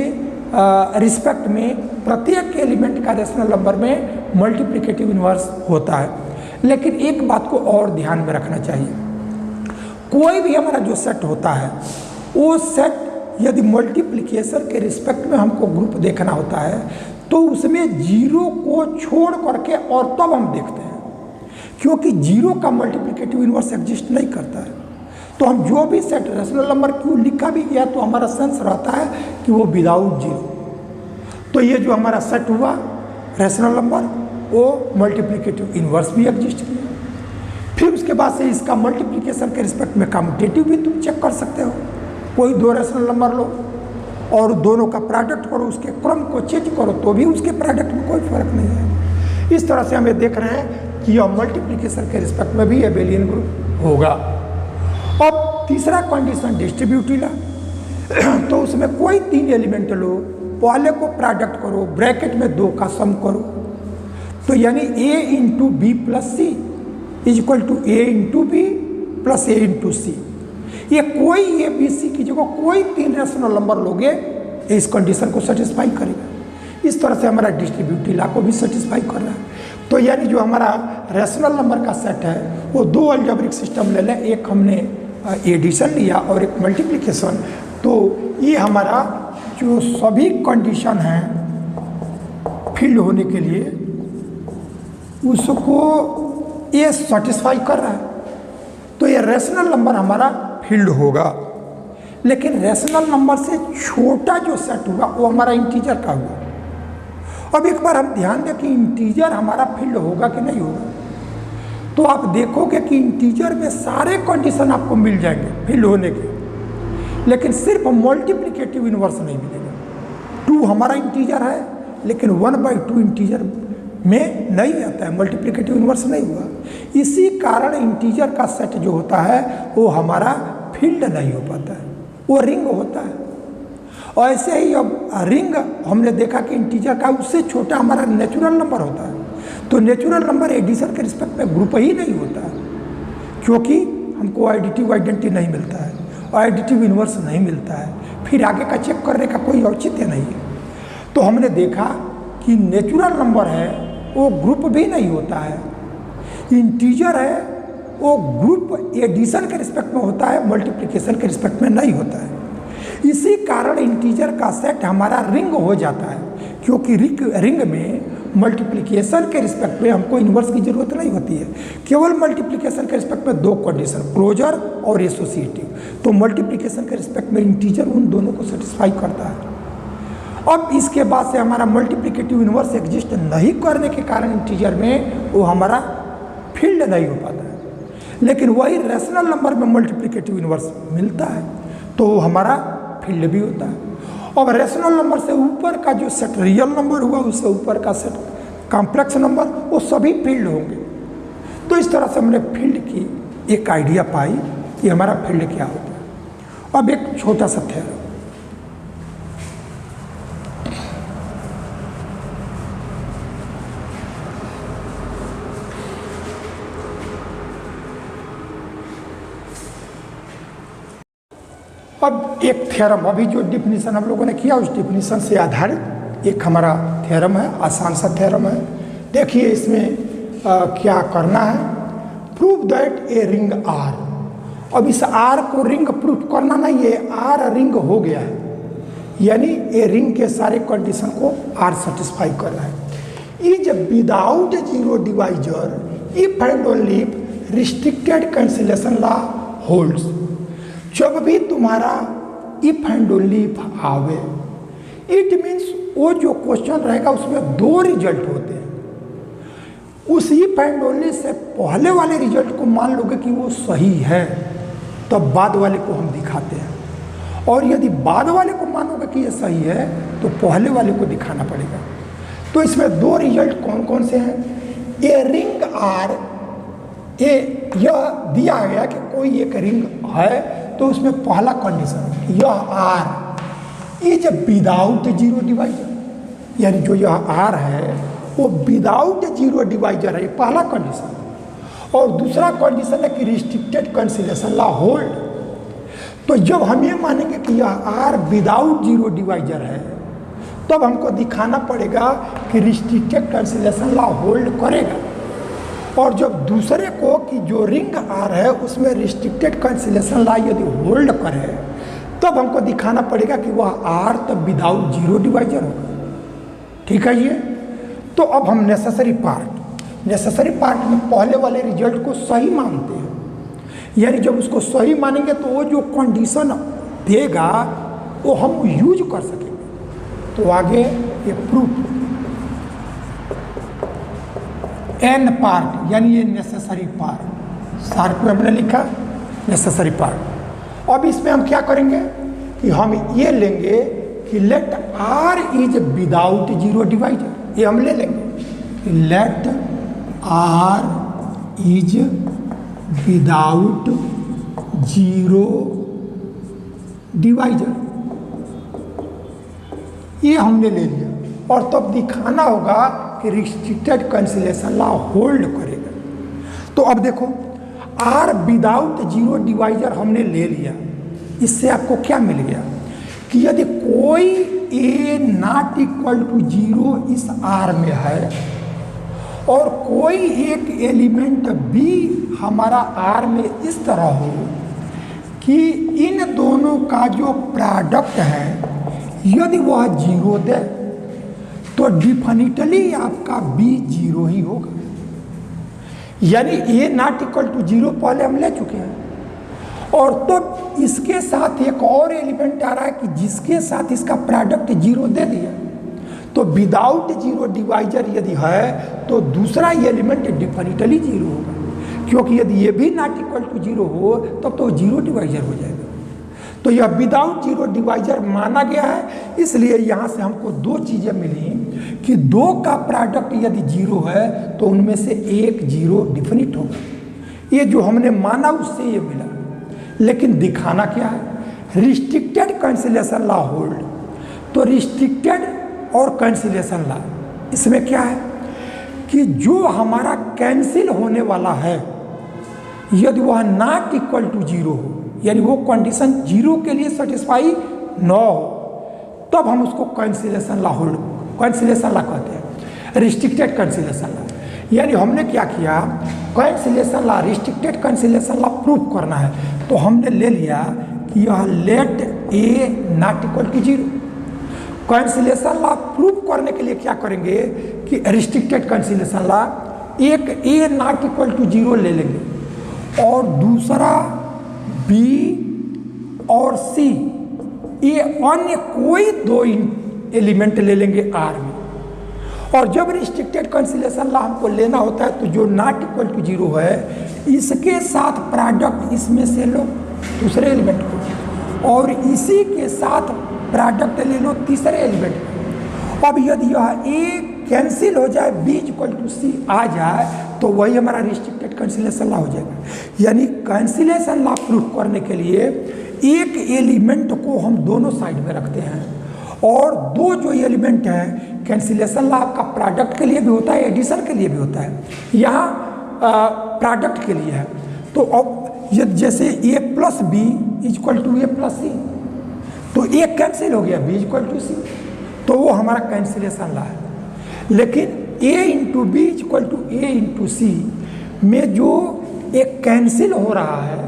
रिस्पेक्ट में प्रत्येक एलिमेंट का रेशनल नंबर में मल्टीप्लिकेटिव इनवर्स होता है। लेकिन एक बात को और ध्यान में रखना चाहिए, कोई भी हमारा जो सेट होता है वो सेट यदि मल्टीप्लिकेशन के रिस्पेक्ट में हमको ग्रुप देखना होता है तो उसमें 0 को छोड़ करके और तब हम देखते हैं, क्योंकि 0 का मल्टीप्लिकेटिव इनवर्स एग्जिस्ट नहीं करता है। तो हम जो भी सेट रेशनल नंबर क्यों लिखा भी गया तो हमारा सेंस रहता है कि वो विदाउट जीरो। तो ये जो हमारा सेट हुआ रेशनल नंबर वो मल्टीप्लिकेटिव इन्वर्स भी एग्जिस्ट किया। फिर उसके बाद से इसका मल्टीप्लिकेशन के रिस्पेक्ट में कम्यूटेटिव भी तुम चेक कर सकते हो। कोई दो रेशनल नंबर लो और दोनों का प्रोडक्ट करो, उसके क्रम को चेंज करो तो भी उसके प्रोडक्ट में कोई फर्क नहीं है। इस तरह से हमें देख रहे हैं कि यह मल्टीप्लिकेशन के रिस्पेक्ट में भी एबेलियन ग्रुप होगा। अब तीसरा कंडीशन डिस्ट्रीब्यूटिव है। तो उसमें कोई तीन एलिमेंट लो, पहले को प्रोडक्ट करो, ब्रैकेट में दो का सम करो, तो यानी a into B plus C is equal to a into B plus a into C. ये कोई ए बी सी की जगह कोई तीन रेशनल नंबर लोगे इस कंडीशन को सेटिस्फाई करेगा। इस तरह से हमारा डिस्ट्रीब्यूटिव लॉ को भी सेटिस्फाई कर रहा है। तो यानी जो हमारा रेशनल नंबर का सेट है वो दो अलजेब्रिक सिस्टम ले लें, एक हमने एडिशन लिया और एक मल्टीप्लिकेशन। तो ये हमारा जो सभी कंडीशन हैं फिल्ड होने के लिए उसको ये सेटिस्फाई कर रहा है, तो ये रेशनल नंबर हमारा फील्ड होगा। लेकिन रेशनल नंबर से छोटा जो सेट हुआ वो हमारा इंटीजर का हुआ। अब एक बार हम ध्यान दें कि इंटीजर हमारा फील्ड होगा कि नहीं होगा। तो आप देखोगे कि इंटीजर में सारे कंडीशन आपको मिल जाएंगे फील्ड होने के, लेकिन सिर्फ मल्टीप्लिकेटिव इन्वर्स नहीं मिलेगा। 2 हमारा इंटीजर है लेकिन 1/2 इंटीजर में नहीं आता है, मल्टीप्लिकेटिव इन्वर्स नहीं हुआ। इसी कारण इंटीजर का सेट जो होता है वो हमारा फील्ड नहीं हो पाता है, वो रिंग होता है। और ऐसे ही अब रिंग हमने देखा कि इंटीजर का उससे छोटा हमारा नेचुरल नंबर होता है। तो नेचुरल नंबर एडिशन के रिस्पेक्ट में ग्रुप ही नहीं होता है, क्योंकि हमको एडिटिव आइडेंटिटी नहीं मिलता है और एडिटिव इन्वर्स नहीं मिलता है, फिर आगे का चेक करने का कोई औचित्य नहीं है। तो हमने देखा कि नेचुरल नंबर है वो ग्रुप भी नहीं होता है, इंटीजर है वो ग्रुप एडिशन के रिस्पेक्ट में होता है, मल्टीप्लिकेशन के रिस्पेक्ट में नहीं होता है। इसी कारण इंटीजर का सेट हमारा रिंग हो जाता है, क्योंकि रिंग में मल्टीप्लिकेशन के रिस्पेक्ट में हमको इन्वर्स की जरूरत नहीं होती है, केवल मल्टीप्लिकेशन के रिस्पेक्ट में दो कंडीशन क्लोजर और एसोसिएटिव। तो मल्टीप्लिकेशन के रिस्पेक्ट में इंटीजर उन दोनों को सेटिस्फाई करता है। अब इसके बाद से हमारा मल्टीप्लिकेटिव इन्वर्स एग्जिस्ट नहीं करने के कारण इंटीजर में वो हमारा फील्ड नहीं हो पाता है, लेकिन वही रेशनल नंबर में मल्टीप्लिकेटिव इन्वर्स मिलता है तो वो हमारा फील्ड भी होता है। अब रेशनल नंबर से ऊपर का जो सेट रियल नंबर हुआ, उससे ऊपर का सेट कॉम्प्लेक्स नंबर, वो सभी फील्ड होंगे। तो इस तरह से हमने फील्ड की एक आइडिया पाई कि हमारा फील्ड क्या होता है। अब एक छोटा सा थ्योरम, अब एक थ्योरम, अभी जो डिफिनीशन हम लोगों ने किया उस डिफिनीशन से आधारित एक हमारा थ्योरम है, आसान सा थ्योरम है। देखिए इसमें क्या करना है, prove that a ring R. अब इस आर को रिंग प्रूफ करना नहीं है, आर रिंग हो गया है, यानी ए रिंग के सारे कंडीशन को आर सेटिस्फाई कर रहा है। Is without zero divisor if and only if restricted cancellation law holds. जब भी तुम्हारा इफ एंड ओनली इफ आवे, इट मीन्स वो जो क्वेश्चन रहेगा उसमें दो रिजल्ट होते हैं। उस इफ एंड ओनली से पहले वाले रिजल्ट को मान लोगे कि वो सही है, तब तो बाद वाले को हम दिखाते हैं, और यदि बाद वाले को मानोगे कि ये सही है तो पहले वाले को दिखाना पड़ेगा। तो इसमें दो रिजल्ट कौन कौन से हैं? ए रिंग आर, यह दिया गया कि कोई एक रिंग है तो उसमें पहला कंडीशन यह R is without zero divisor, यानी जो यह आर है वो विदाउट जीरो डिवाइजर है, पहला कंडीशन। और दूसरा कंडीशन है कि रिस्ट्रिक्टेड कैंसिलेशन लॉ होल्ड। तो जब हम ये मानेंगे कि यह आर विदाउट जीरो डिवाइजर है तब हमको दिखाना पड़ेगा कि रिस्ट्रिक्टेड कैंसिलेशन लॉ होल्ड करेगा। और जब दूसरे को कि जो रिंग आर है उसमें रिस्ट्रिक्टेड कैंसिलेशन लॉ यदि होल्ड करे तब हमको दिखाना पड़ेगा कि वह आर तब विदाउट जीरो डिवाइजर होगा। ठीक है ये। तो अब हम नेसेसरी पार्ट में पहले वाले रिजल्ट को सही मानते हैं, यानी जब उसको सही मानेंगे तो वो जो कंडीशन देगा वो हम यूज कर सकेंगे। तो आगे ये प्रूफ एन पार्ट यानी ये नेसेसरी पार्ट, शार्प में हमने लिखा नेसेसरी पार्ट। अब इसमें हम क्या करेंगे कि हम ये लेंगे कि let R is without zero divisor, ये हम ले लेंगे। Let R is without zero divisor, ये हमने ले लिया। और तब दिखाना होगा कि रिस्ट्रिक्टेड कैंसिलेशन लॉ होल्ड करेगा। तो अब देखो आर विदाउट जीरो डिवाइजर हमने ले लिया, इससे आपको क्या मिल गया कि यदि कोई ए नॉट इक्वल टू जीरो इस आर में है और कोई एक एलिमेंट बी हमारा आर में इस तरह हो कि इन दोनों का जो प्रोडक्ट है यदि वह जीरो दे तो डिफिनिटली आपका बी जीरो ही होगा। यानी ए नॉट इक्वल टू जीरो पहले हम ले चुके हैं, और तो इसके साथ एक और एलिमेंट आ रहा है कि जिसके साथ इसका प्रोडक्ट जीरो दे दिया, तो विदाउट जीरो डिवाइजर यदि है तो दूसरा एलिमेंट डिफिनिटली जीरो होगा, क्योंकि यदि ये भी नॉट इक्वल टू जीरो हो तब तो जीरो डिवाइजर हो जाएगा। तो यह विदाउट जीरो डिवाइजर माना गया है, इसलिए यहाँ से हमको दो चीज़ें मिली कि दो का प्रोडक्ट यदि जीरो है तो उनमें से एक जीरो डिफिनिट होगा। ये जो हमने माना उससे ये मिला, लेकिन दिखाना क्या है, रिस्ट्रिक्टेड कैंसिलेशन लॉ होल्ड। तो रिस्ट्रिक्टेड और कैंसिलेशन लॉ इसमें क्या है कि जो हमारा कैंसिल होने वाला है यदि वह नॉट इक्वल टू जीरो हो, यानी वो कंडीशन जीरो के लिए सेटिस्फाई न हो, तब हम उसको cancellation law hold, cancellation law कहते हैं, रिस्ट्रिक्टेड कैंसिलेशन लॉ। यानी हमने क्या किया, cancellation law, restricted cancellation law proof करना है, तो हमने ले लिया कि यह let A not equal to zero. Cancellation law proof करने के लिए क्या करेंगे कि रिस्ट्रिक्टेड कैंसिलेशन लॉ एक ए नॉट इक्वल टू जीरो ले लेंगे और दूसरा बी और सी, ये अन्य कोई दो एलिमेंट ले लेंगे आर में। और जब रिस्ट्रिक्टेड कैंसिलेशन लॉ हमको लेना होता है तो जो नॉट इक्वल टू जीरो है इसके साथ प्रोडक्ट इसमें से लो दूसरे एलिमेंट को, और इसी के साथ प्रोडक्ट ले लो तीसरे एलिमेंट को। अब यदि यह ए कैंसिल हो जाए, बी इक्वल टू सी आ जाए, तो वही हमारा रिस्ट्रिक्टेड कैंसिलेशन लॉ हो जाएगा। यानी कैंसिलेशन लॉ प्रूफ करने के लिए एक एलिमेंट को हम दोनों साइड में रखते हैं, और दो जो एलिमेंट हैं कैंसिलेशन लॉ आपका प्रोडक्ट के लिए भी होता है, एडिशन के लिए भी होता है, यहाँ प्रोडक्ट के लिए है। तो अब यदि जैसे A plus B equal to A plus C, तो ए कैंसिल हो गया, बी इक्वल टू सी, तो वो हमारा कैंसिलेशन लॉ है। लेकिन a into B equal to A into C में जो एक कैंसिल हो रहा है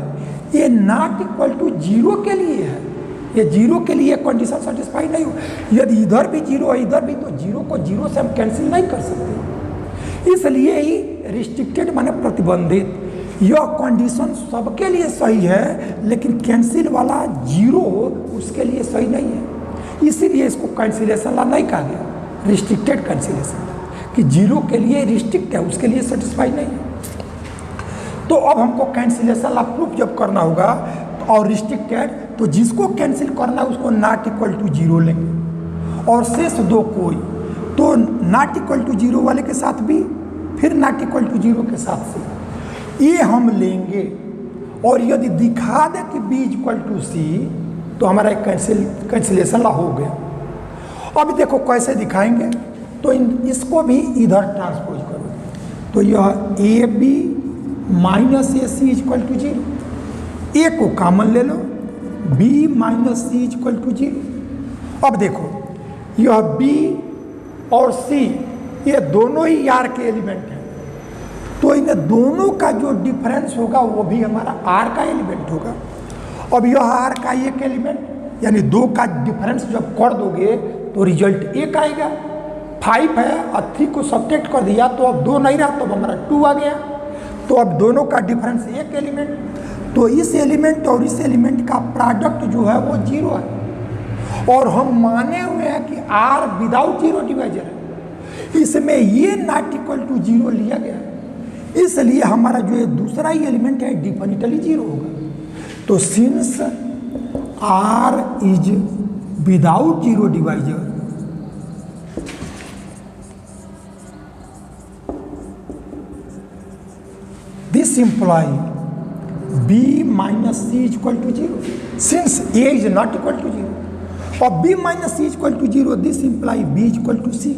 ये नॉट इक्वल टू जीरो के लिए है, ये जीरो के लिए कंडीशन सेटिस्फाई नहीं हो। यदि इधर भी जीरो है इधर भी, तो जीरो को जीरो से हम कैंसिल नहीं कर सकते, इसलिए ही रिस्ट्रिक्टेड माने प्रतिबंधित। यह कंडीशन सबके लिए सही है, लेकिन कैंसिल वाला जीरो उसके लिए सही नहीं है, इसीलिए इसको कैंसिलेशन लॉ नहीं कहा गया, रिस्ट्रिक्टेड कैंसिलेशन, कि जीरो के लिए रिस्ट्रिक्ट है उसके लिए सेटिस्फाई नहीं है। तो अब हमको कैंसिलेशन लॉ प्रूफ जब करना होगा और रिस्ट्रिक्टेड, तो जिसको कैंसिल करना है उसको नॉट इक्वल टू जीरो लेंगे, और शेष दो कोई, तो नॉट इक्वल टू जीरो वाले के साथ भी, फिर नॉट इक्वल टू जीरो के साथ से ये हम लेंगे। और यदि दिखा दे कि बी इक्वल टू सी, तो हमारा एक कैंसिलेशन लॉ हो गया। अब देखो कैसे दिखाएंगे, तो इसको भी इधर ट्रांसपोज करो, तो यह A B minus A C equal to zero, A को कॉमन ले लो, B minus C equal to zero. अब देखो यह बी और सी ये दोनों ही आर के एलिमेंट हैं, तो इन दोनों का जो डिफरेंस होगा वो भी हमारा आर का एलिमेंट होगा। अब यह आर का एक एलिमेंट यानी दो का डिफरेंस जब कर दोगे तो रिजल्ट एक आएगा। 5 है और 3 को सब्ट्रैक्ट कर दिया तो अब 2 नहीं रहा, तो अब हमारा 2 आ गया। तो अब दोनों का डिफरेंस एक एलिमेंट, तो इस एलिमेंट और इस एलिमेंट का प्रोडक्ट जो है वो 0 है, और हम माने हुए हैं कि R विदाउट जीरो डिवाइजर है, इसमें ये नॉट इक्वल टू 0 लिया गया है, इसलिए हमारा जो ये दूसरा ही एलिमेंट है डिफिनिटली 0 होगा। तो since R is without zero divisor, this imply B minus C is equal to 0. Since A is not equal to 0, और B minus C is equal to 0, this imply B is equal to C.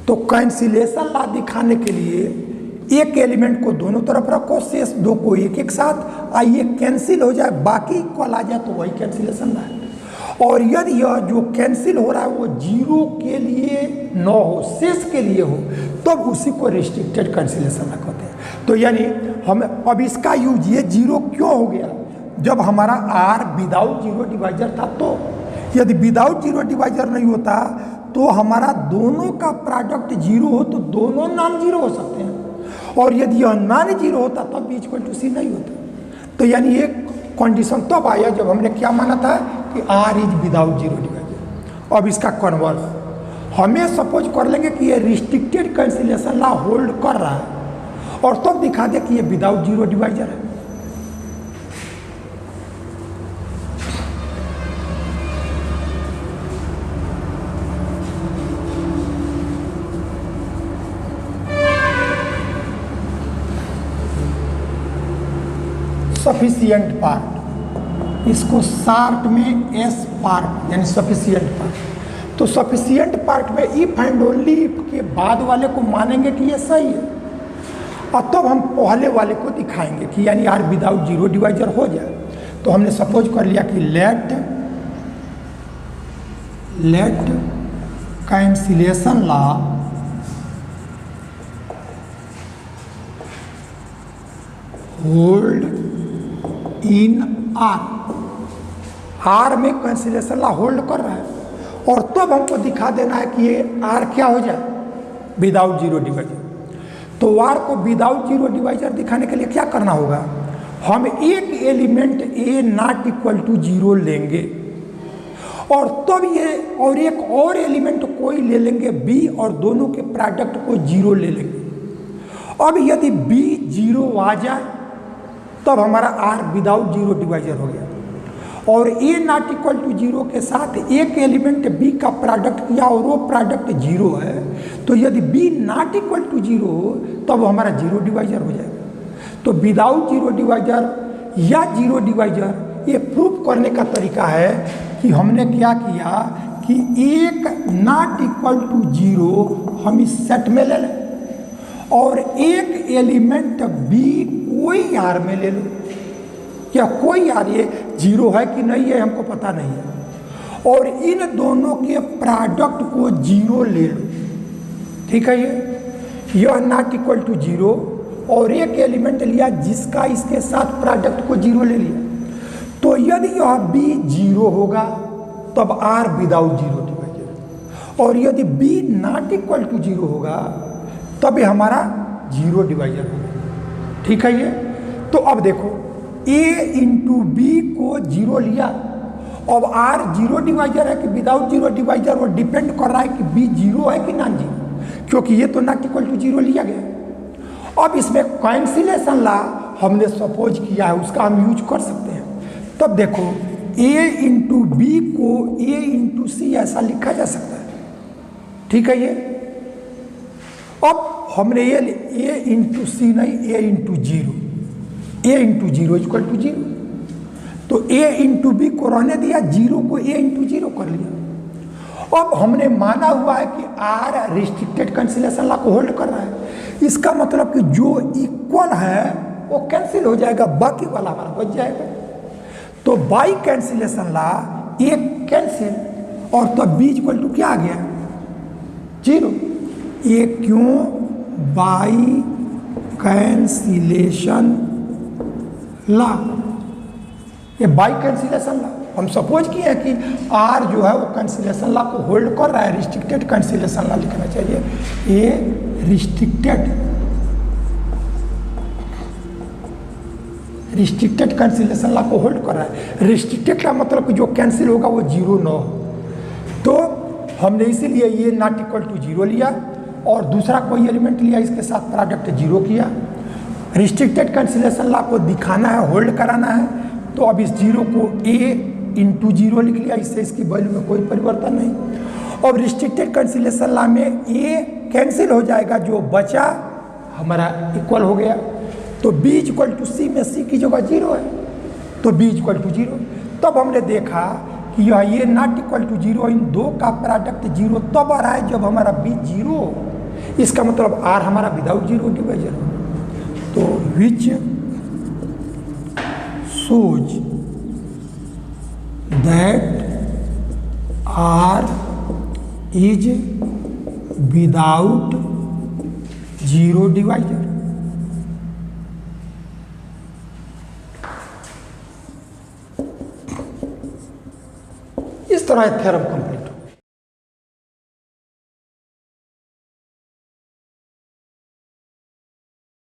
तो कैंसिलेशन लॉ दिखाने के लिए एक एलिमेंट को दोनों तरफ रखो, शेष दो को एक एक साथ, आइए कैंसिल हो जाए, बाकी इक्वल आ जाए, तो वही कैंसिलेशन लॉ है। और यदि यह जो कैंसिल हो रहा है वो 0 के लिए न हो, शेष के लिए हो, तब तो उसी को रिस्ट्रिक्टेड कैंसिलेशन लॉ कहते हैं। तो यानी हम अब इसका यूज, ये 0 क्यों हो गया, जब हमारा R विदाउट जीरो डिवाइजर था, तो यदि विदाउट जीरो डिवाइजर नहीं होता तो हमारा दोनों का प्रोडक्ट 0 हो, तो दोनों नॉन जीरो हो सकते हैं, और यदि यह नॉन जीरो होता तब B इक्वल टू C नहीं होता। तो यानी एक कंडीशन तब आया जब हमने क्या माना था कि R is without zero divisor. अब इसका कन्वर्स हमें सपोज कर लेंगे कि ये रिस्ट्रिक्टेड कैंसिलेशन लॉ होल्ड कर रहा है, और तब तो दिखा दे कि ये विदाउट जीरो डिवाइजर है। सफिशिएंट पार्ट, इसको शार्ट में S पार्ट यानी सफिशिएंट पार्ट। तो सफिशिएंट पार्ट में इफ एंड ओनली इफ के बाद वाले को मानेंगे कि ये सही है, और तब हम पहले वाले को दिखाएंगे कि यानी R विदाउट जीरो डिवाइजर हो जाए। तो हमने सपोज कर लिया कि let cancellation law hold in R में कैंसिलेशन लॉ होल्ड कर रहा है, और तब हमको दिखा देना है कि ये R क्या हो जाए, विदाउट जीरो डिवाइजर। तो R को विदाउट जीरो डिवाइजर दिखाने के लिए क्या करना होगा, हम एक element A not equal to 0 लेंगे, और तब ये और एक और एलिमेंट कोई ले लेंगे B, और दोनों के प्रोडक्ट को 0 ले लेंगे। अब यदि B 0 आ जाए तब हमारा R विदाउट जीरो डिवाइजर हो गया, और A नॉट इक्वल टू 0 के साथ एक एलिमेंट B का प्रोडक्ट किया और वो प्रोडक्ट 0 है, तो यदि B नॉट इक्वल टू 0 तब हमारा जीरो डिवाइजर हो जाएगा। तो विदाउट जीरो डिवाइजर या जीरो डिवाइजर ये प्रूफ करने का तरीका है कि हमने क्या किया कि एक नॉट इक्वल टू 0 हम इस सेट में ले लें, और एक एलिमेंट B कोई R में ले लो, या कोई R ये 0 है कि नहीं है हमको पता नहीं है, और इन दोनों के प्रोडक्ट को 0 ले लो, ठीक है। यह नॉट इक्वल टू 0 और एक एलिमेंट लिया जिसका इसके साथ प्रोडक्ट को 0 ले लिया, तो यदि यह B 0 होगा तब R विदाउट जीरो डिवाइजर, और यदि B नॉट इक्वल टू 0 होगा तब हमारा जीरो डिवाइजर होगा, ठीक है ये। तो अब देखो A इंटू B को 0 लिया, अब R जीरो डिवाइजर है कि विदाउट जीरो डिवाइजर, वो डिपेंड कर रहा है कि B 0 है कि नॉन जीरो, क्योंकि ये तो नॉट इक्वल टू 0 लिया गया। अब इसमें कैंसिलेशन लॉ हमने सपोज किया है, उसका हम यूज कर सकते हैं। तब देखो A इंटू B को A इंटू C ऐसा लिखा जा सकता है, ठीक है ये। अब हमने ये A इंटू C नहीं, A into 0, A into 0 equal to 0, तो A इंटू B को रहने दिया, 0 को A इंटू 0 कर लिया। अब हमने माना हुआ है कि R रिस्ट्रिक्टेड कैंसिलेशन लॉ को होल्ड कर रहा है, इसका मतलब कि जो इक्वल है वो कैंसिल हो जाएगा, बाकी वाला हमारा बच जाएगा। तो बाई कैंसिलेशन लॉ एक कैंसिल, और तब B इक्वल टू क्या आ गया, 0। ये क्यों, बाई कैंसिलेशन लॉ, ये बाई कैंसिलेशन लॉ हम सपोज किए हैं कि R जो है वो कैंसिलेशन लॉ को होल्ड कर रहा है, रिस्ट्रिक्टेड कैंसिलेशन लॉ लिखना चाहिए, ये रिस्ट्रिक्टेड कैंसिलेशन लॉ को होल्ड कर रहा है। रिस्ट्रिक्टेड का मतलब कि जो कैंसिल होगा वो जीरो ना हो, तो हमने इसीलिए ये नॉट इक्वल टू जीरो लिया और दूसरा कोई एलिमेंट लिया, इसके साथ प्रोडक्ट जीरो किया। रिस्ट्रिक्टेड कैंसिलेशन लॉ को दिखाना है, होल्ड कराना है, तो अब इस जीरो को ए इंटू जीरो लिख लिया, इससे इसकी वैल्यू में कोई परिवर्तन नहीं। और रिस्ट्रिक्टेड कैंसिलेशन लॉ में ए कैंसिल हो जाएगा, जो बचा हमारा इक्वल हो गया। तो b इक्वल टू सी में c की जगह जीरो है, तो b इक्वल टू जीरो। तब हमने देखा कि ये नॉट इक्वल टू जीरो, इन दो का प्रोडक्ट जीरो तब आ रहा है जब हमारा b जीरो हो। इसका मतलब r हमारा विदाउट जीरो डिवाइजर हो। तो which shows that r is without zero divisor. इस तरह थ्योरम कंप्लीट।